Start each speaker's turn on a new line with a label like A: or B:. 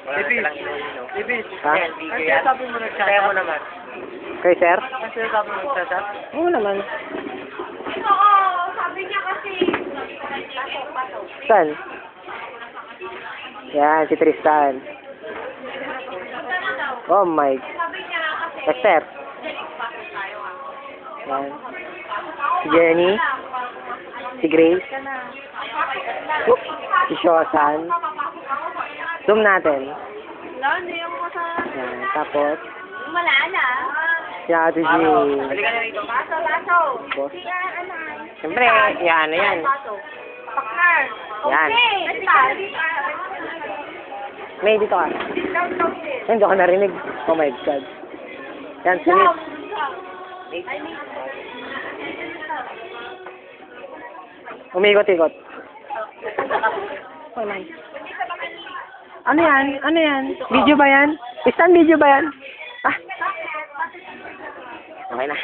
A: Wala na lang inuwi, no?
B: Ha?
A: Yan, video yan. Kaya mo naman.
B: Kay sir?
A: Kasi sabi mo magsasap?
B: Oo naman.
C: Oo, sabi niya kasi.
B: Saan? Yan, si Tristan. Oh my.
C: Sabi niya kasi.
B: Yes, sir. Yan. Si Jenny. Si Grace. Oh, si Shosan. Zoom natin.
C: Wala, hindi ako kasama.
B: Yan. Tapos,
C: Wala na.
B: si Ate G.
A: Halika na rito.
C: Baso.
B: Boss.
C: Si Anay.
B: Siyempre, yan, yan.
C: Partner.
B: Yan.
C: Okay.
B: May dito ka. Hindi ako narinig. Oh my God. Yan, sunit. Umikot-ikot. Ano yan? Ano yan? Video ba yan? Isang video ba yan? Ah. Okay na.